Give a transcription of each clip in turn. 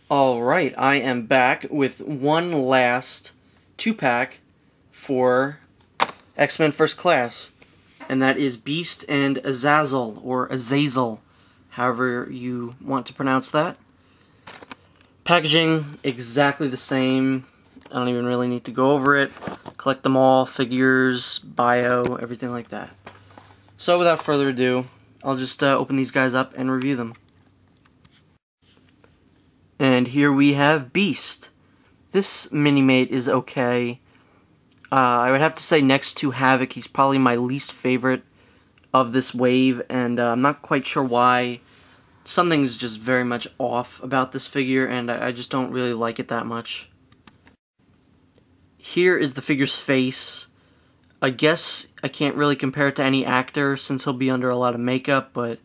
Alright, I am back with one last 2-pack for X-Men First Class, and that is Beast and Azazel, or Azazel, however you want to pronounce that. Packaging, exactly the same. I don't even really need to go over it. Collect them all, figures, bio, everything like that. So without further ado, I'll just open these guys up and review them. And here we have Beast. This Minimate is okay. I would have to say next to Havoc, he's probably my least favorite of this wave, and I'm not quite sure why. Something's just very much off about this figure, and I just don't really like it that much. Here is the figure's face. I guess I can't really compare it to any actor since he'll be under a lot of makeup, but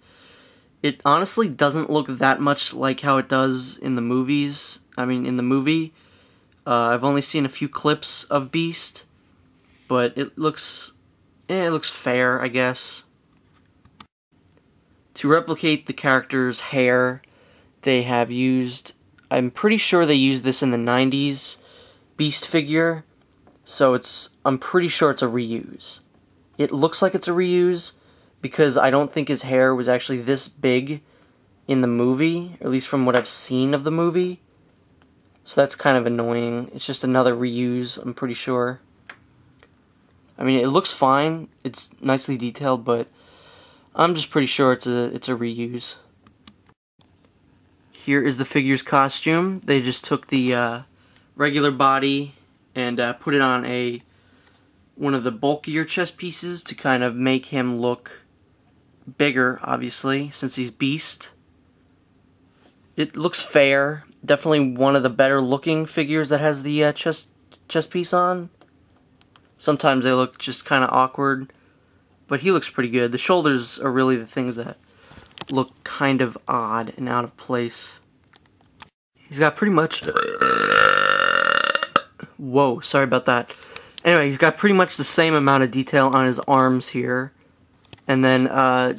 it honestly doesn't look that much like how it does in the movies. I mean, in the movie, I've only seen a few clips of Beast, but it looks fair, I guess. To replicate the character's hair, they have used, I'm pretty sure they used this in the 90s Beast figure, so I'm pretty sure it's a reuse. It looks like it's a reuse, because I don't think his hair was actually this big in the movie, or at least from what I've seen of the movie. So that's kind of annoying. It's just another reuse, I'm pretty sure. I mean, it looks fine. It's nicely detailed, but I'm just pretty sure it's a reuse. Here is the figure's costume. They just took the regular body and put it on one of the bulkier chest pieces to kind of make him look bigger, obviously, since he's Beast. It looks fair. Definitely one of the better looking figures that has the chest piece on. Sometimes they look just kind of awkward, but he looks pretty good. The shoulders are really the things that look kind of odd and out of place. He's got pretty much... Whoa, sorry about that. Anyway, he's got pretty much the same amount of detail on his arms here. And then,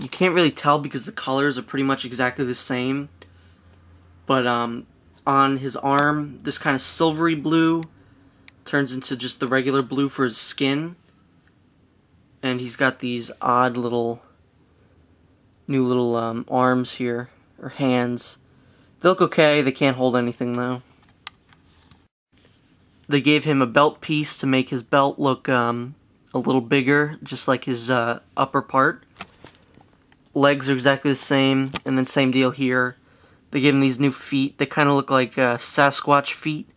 you can't really tell because the colors are pretty much exactly the same. But, on his arm, this kind of silvery blue turns into just the regular blue for his skin. And he's got these odd new little arms here, or hands. They look okay, they can't hold anything though. They gave him a belt piece to make his belt look a little bigger, just like his upper part. Legs are exactly the same, and then same deal here. They gave him these new feet. They kind of look like Sasquatch feet,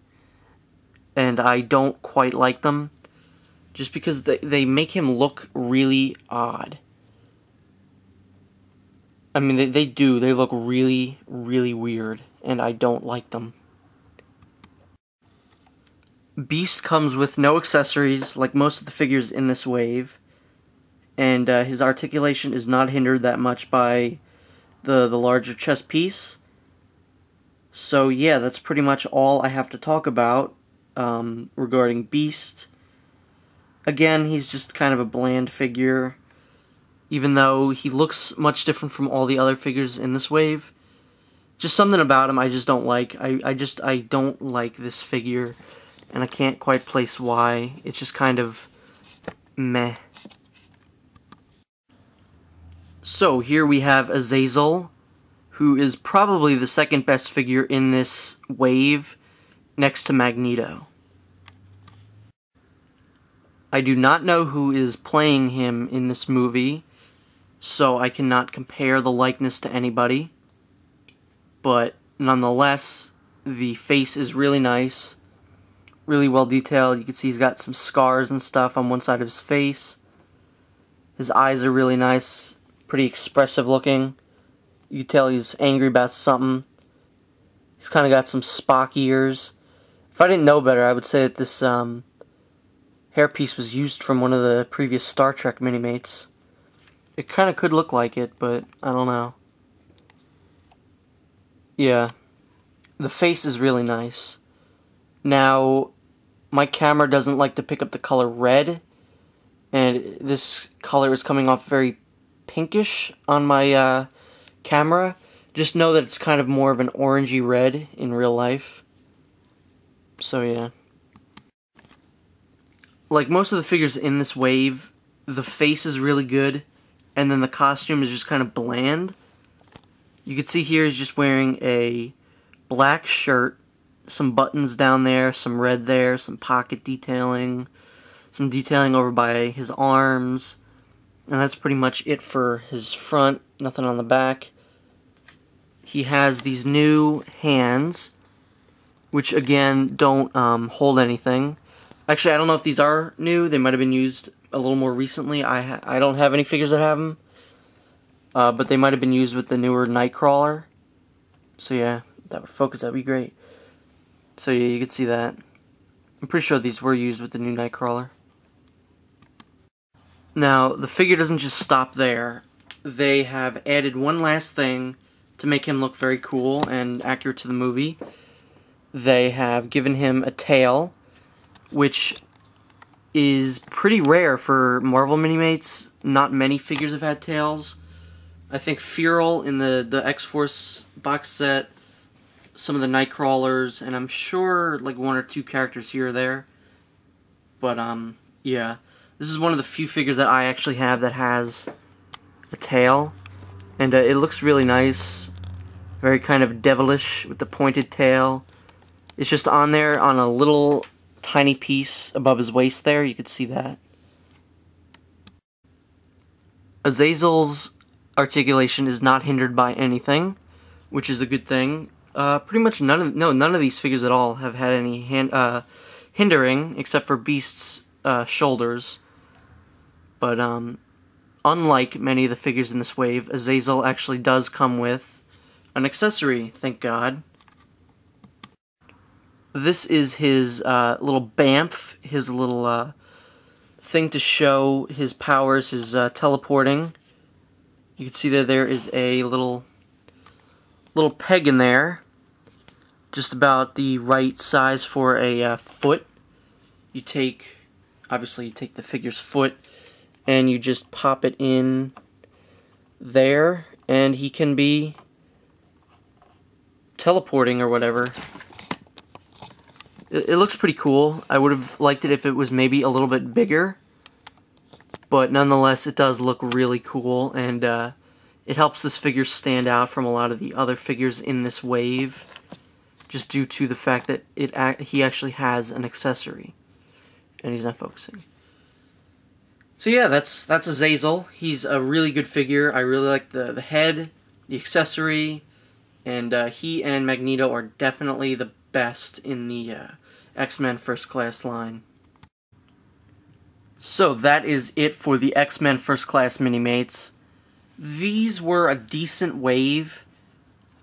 and I don't quite like them, just because they make him look really odd. I mean, they do. They look really, really weird, and I don't like them. Beast comes with no accessories, like most of the figures in this wave, and his articulation is not hindered that much by the larger chest piece. So yeah, that's pretty much all I have to talk about regarding Beast. Again, he's just kind of a bland figure, even though he looks much different from all the other figures in this wave. Just something about him I just don't like. I don't like this figure, and I can't quite place why. It's just kind of meh. So here we have Azazel, who is probably the second best figure in this wave, next to Magneto. I do not know who is playing him in this movie, so I cannot compare the likeness to anybody. But nonetheless, the face is really nice, really well detailed. You can see he's got some scars and stuff on one side of his face. His eyes are really nice, pretty expressive looking. You can tell he's angry about something. He's kind of got some Spock ears. If I didn't know better, I would say that this hairpiece was used from one of the previous Star Trek Minimates. It kind of could look like it, but I don't know. Yeah, the face is really nice. Now, my camera doesn't like to pick up the color red, and this color is coming off very pinkish on my camera, Just know that it's kind of more of an orangey red in real life. So yeah. Like most of the figures in this wave, the face is really good, and then the costume is just kind of bland. You can see here he's just wearing a black shirt, some buttons down there, some red there, some pocket detailing, some detailing over by his arms, and that's pretty much it for his front, nothing on the back. He has these new hands, which again don't hold anything. Actually, I don't know if these are new. They might have been used a little more recently. I don't have any figures that have them, but they might have been used with the newer Nightcrawler. So yeah, if that would focus, that'd be great. So yeah, you can see that. I'm pretty sure these were used with the new Nightcrawler. Now, the figure doesn't just stop there. They have added one last thing to make him look very cool and accurate to the movie. They have given him a tail, which is pretty rare for Marvel Minimates. Not many figures have had tails. I think Feral in the X-Force box set, some of the Nightcrawlers, and I'm sure like one or two characters here or there. But yeah, this is one of the few figures that I actually have that has a tail, and it looks really nice. Very kind of devilish with the pointed tail. It's just on there on a little tiny piece above his waist there. You could see that. Azazel's articulation is not hindered by anything, which is a good thing. Pretty much none of these figures at all have had any hindering, except for Beast's shoulders. But unlike many of the figures in this wave, Azazel actually does come with an accessory, thank God. This is his little bamf, his little thing to show his powers, his teleporting. You can see that there is a little peg in there, just about the right size for a foot. Obviously you take the figure's foot and you just pop it in there, and he can be teleporting or whatever. It looks pretty cool. I would have liked it if it was maybe a little bit bigger, but nonetheless it does look really cool, and it helps this figure stand out from a lot of the other figures in this wave, just due to the fact that he actually has an accessory, and he's not focusing. So yeah, that's Azazel. He's a really good figure. I really like the head, the accessory, and he and Magneto are definitely the best in the X-Men First Class line. So that is it for the X-Men First Class Minimates. These were a decent wave.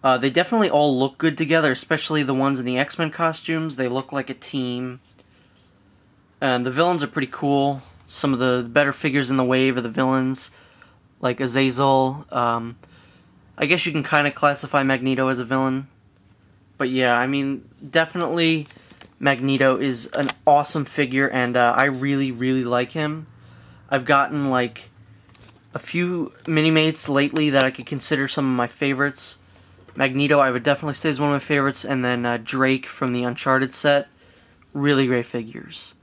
They definitely all look good together, especially the ones in the X-Men costumes. They look like a team. And the villains are pretty cool. Some of the better figures in the wave are the villains, like Azazel. I guess you can kind of classify Magneto as a villain. But yeah, I mean, definitely Magneto is an awesome figure, and I really, really like him. I've gotten like a few Minimates lately that I could consider some of my favorites. Magneto I would definitely say is one of my favorites, and then Drake from the Uncharted set. Really great figures.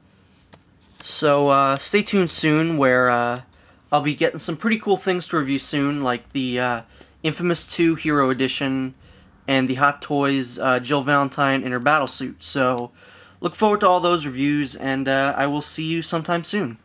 So stay tuned soon, where I'll be getting some pretty cool things to review soon, like the Infamous 2 Hero Edition and the Hot Toys Jill Valentine in her battle suit. So look forward to all those reviews, and I will see you sometime soon.